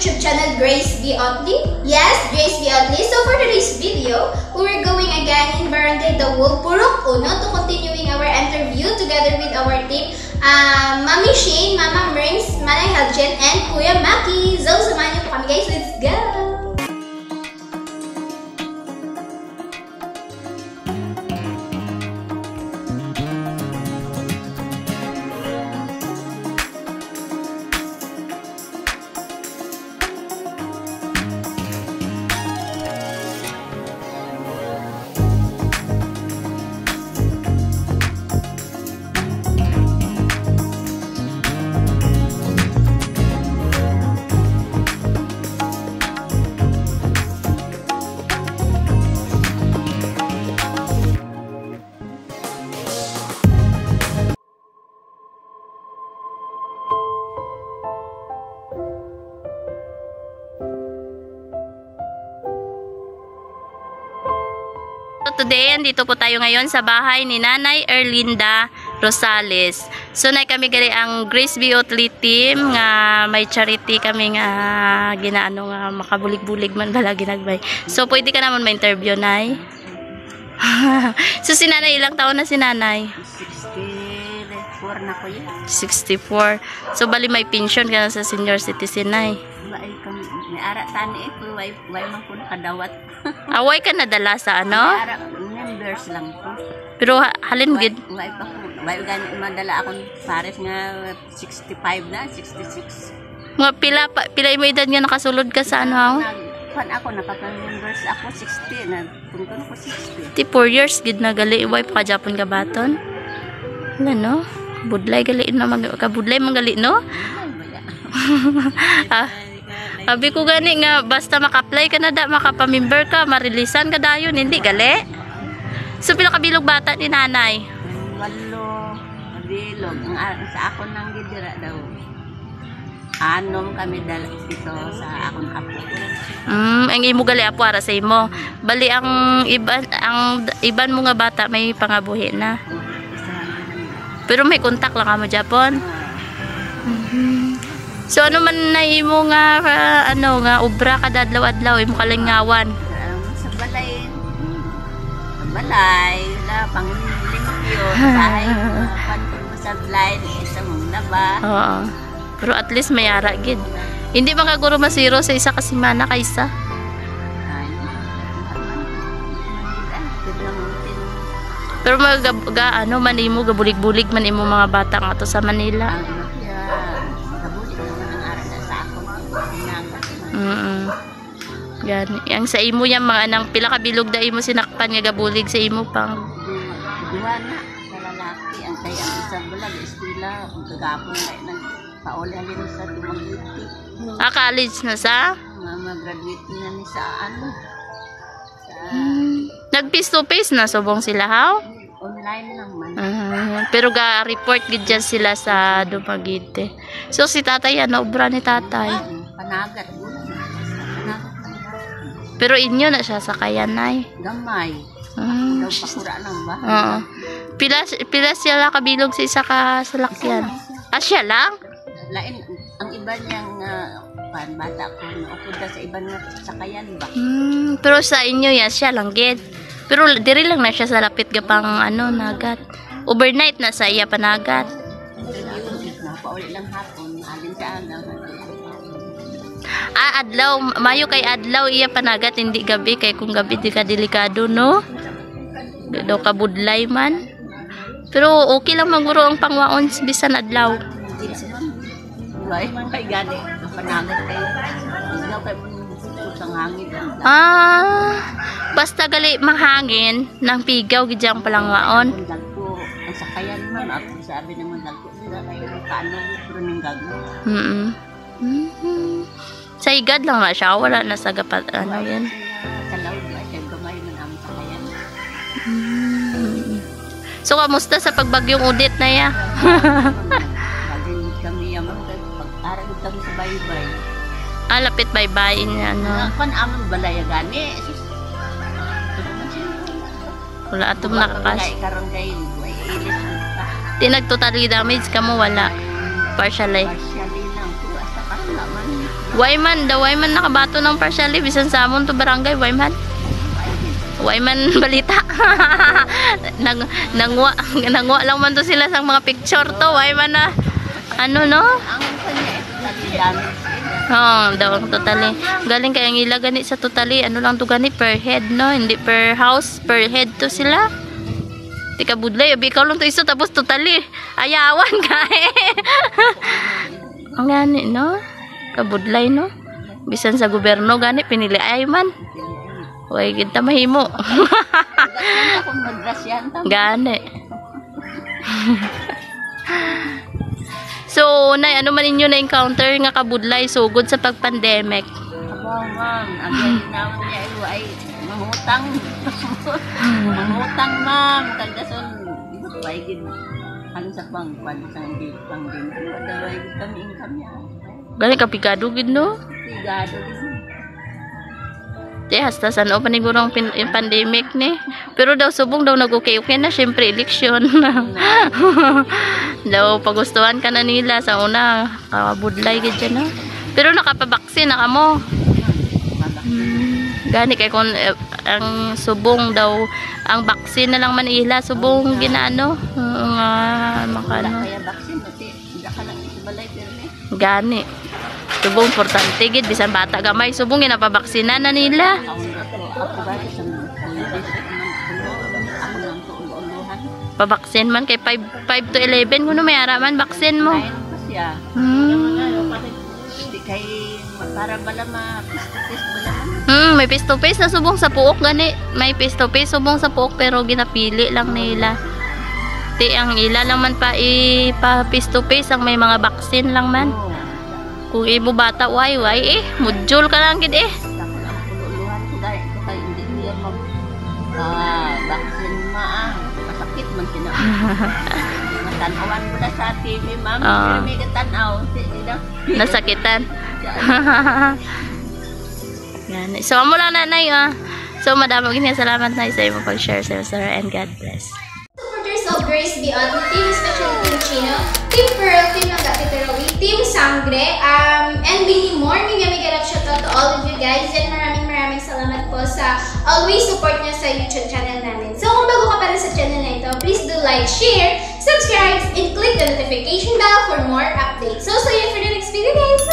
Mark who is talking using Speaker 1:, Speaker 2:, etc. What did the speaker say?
Speaker 1: YouTube channel, Grace B. Otley. Yes, Grace B. Otley. So for today's video, we're going again in Barangay The Wolf, Purok Uno to continuing our interview together with our team, Mami Shane, Mama Merns, Manay Haljen, and Kuya Maki. So samahan niyo po kami guys, let's go!
Speaker 2: Today, andito po tayo ngayon sa bahay ni Nanay Erlinda Rosales. So, nay kami gali ang Grace B. Otley team nga may charity kami nga ginaano nga makabulig-bulig man bala ginagbay. So, pwede ka naman ma-interview, nay. So, si Nanay, ilang taon na si Nanay?
Speaker 3: 64 na ko yan.
Speaker 2: 64. So, bali may pension ka na sa senior citizen, nay.
Speaker 3: May ara tani ito, way man ko nakadawat.
Speaker 2: Away ka nadala sa ano?
Speaker 3: May ara, members lang ko.
Speaker 2: Pero halin gid.
Speaker 3: Way pa ko, way gani madala akong pares nga 65 na, 66.
Speaker 2: Mga pila mo edad nga nakasulod ka sa ano?
Speaker 3: Pan ako, nakaka-members ako 60 na, punto ko 60.
Speaker 2: 4 years gid na gali, way pa ka Japon ka baton. Ano no? Budlay gali na kabudlay man gali no? Sabi ko gani nga basta maka-apply ka na da, makapamember ka, marilisan ka dayon, hindi gali. So pila ka bilog bata ni Nanay?
Speaker 3: 8 bilog. Ang sa ako nang gidira daw. Anom kami dala dito sa akong apo.
Speaker 2: Ang imo gali apo ara sa imo. Bali ang iban mo nga bata may pangabuhi na. Pero may kontak lang kamo Japon. So ano man na imo nga ano nga obra kada adlaw-adlaw imo kalingawan?
Speaker 3: Sa balay. Sa balay la panglimpyo bahay pantul sa balay sa mong laba.
Speaker 2: Oo. Pero at least may ara gid. Hindi man kaguro masiro sa isa ka semana kaysa. Pero ano man imo gabulig-bulig man imo mga bata nga to sa Manila. Gani. Ang sa imo yang mga anang pila ka bilog da imo sinakpan nga gabulig sa imo pang.
Speaker 3: Duha na sa lalaki ang kaya ang isa bulag eskwela ug gagapon na pauli halin sa dumagiti.
Speaker 2: College na sa?
Speaker 3: Mag-graduate na ni sa ano.
Speaker 2: Nag face to face na subong sila haw?
Speaker 3: Online lang man.
Speaker 2: Pero ga report gid dyan sila sa Dumaguete. So si tatay ano obra ni tatay?
Speaker 3: Panagat.
Speaker 2: Pero inyo na siya sa kayanay.
Speaker 3: Gamay. Daw pakura lang ba?
Speaker 2: Oo. Pila siya lang kabilog sa isa ka salakyan. Siya lang?
Speaker 3: Lain ang iba niyang bata ko naupod sa iba nga sakayan ba?
Speaker 2: Pero sa inyo yan siya lang gid. Pero diri lang na siya sa lapit gapang ano nagat. Overnight na sa iya panagat.
Speaker 3: Pauli lang hapon alin sa agaw.
Speaker 2: Adlaw, mayo kay adlaw iya panagat hindi gabi kay kung gabi di ka delikado no. Do ka budlay man. Pero okay lang maguro ang pangwaon bisan adlaw.
Speaker 3: Why man kay gani panagat kay daw kay usang hangin.
Speaker 2: Basta gali manghangin nang pigaw gid ang palangwaon.
Speaker 3: Dagko ang sakayan man at sabi naman dagko sila kay kaano pero ning gagmo.
Speaker 2: Sa igad lang na siya, wala na sa gapat, ano yan.
Speaker 3: Sa laod na siya, gamay man ang sakayan.
Speaker 2: So, kamusta sa pagbagyong udit na ya?
Speaker 3: Pagin kami yaman, pag-arag kami sa baybay.
Speaker 2: Lapit baybay niya, ano.
Speaker 3: Kan amon balaya gani.
Speaker 2: Wala atong nakakas.
Speaker 3: Wala ikaroon kayo, ilis ka.
Speaker 2: Tinag totally damage ka mo, wala. Partially.
Speaker 3: Partially lang, pero asa ka naman.
Speaker 2: Wayman nakabato ng partially bisan sa amon to barangay Wayman balita. nangwa lang man to sila sa mga picture to Wayman na ano no?
Speaker 3: Ang kanya dami.
Speaker 2: Daw totally. Galing kaya ang ila gani sa totally ano lang to gani per head no, hindi per house, per head to sila. Tika budlay, abi ikaw lang to isa tapos totally. Ayawan ka Ang gani no? Kabudlay no? Bisan sa gobyerno gani pinili ay man. Way kita mahimo.
Speaker 3: Akong magrasyan ta.
Speaker 2: Gani. So, nay ano man ninyo na encounter nga kabudlay sugod sa pag-pandemic?
Speaker 3: Aba, ma'am, again na niya ay mangutang. Mangutang, ma'am. Kagason, ay gid ano sa pangpan sa pang-pandemic. Daway gid kami income niya.
Speaker 2: Gani kapigado gid no?
Speaker 3: Pigado gid.
Speaker 2: Hasta sa ano panigurong pandemic ni. Pero daw subong daw nag-okay-okay na syempre election. Daw pagustuhan ka na nila sa una kabudlay gid dyan no. Pero nakapabaksin na kamo. Gani kay kon ang subong daw ang baksin na lang man ila subong ginano nga makano.
Speaker 3: Kaya baksin pati ka lang balay perme.
Speaker 2: Gani. Subong importante gid bisan bata gamay subong ginapabaksinan na nila. Pabaksin man kay 5 to 11 kuno may ara man baksin mo.
Speaker 3: Di kay para bala ma-face bala.
Speaker 2: May face to face na subong sa puok gani. May face to face subong sa puok pero ginapili lang nila. Ti ang ila lang man pa face to face ang may mga baksin lang man. Kung ibo bata way module ka lang gid
Speaker 3: Baksin masakit man sila. Matanawan mo na sa TV, ma'am. May katanaw.
Speaker 2: Nasakitan. Yan. So amo lang nanay So madamo gid salamat na sa imo pag-share sa sir and God bless.
Speaker 1: Supporters of Grace Beyond, Team Especially Team Chino, Team Pearl, Team Nagapiterawi, Team Sangre, and many more. Mega shoutout to all of you guys and maraming salamat po sa always support nyo sa YouTube channel namin. So kung bago ka pala sa channel na ito, please do like, share, subscribe, and click the notification bell for more updates. So see you for the next video guys!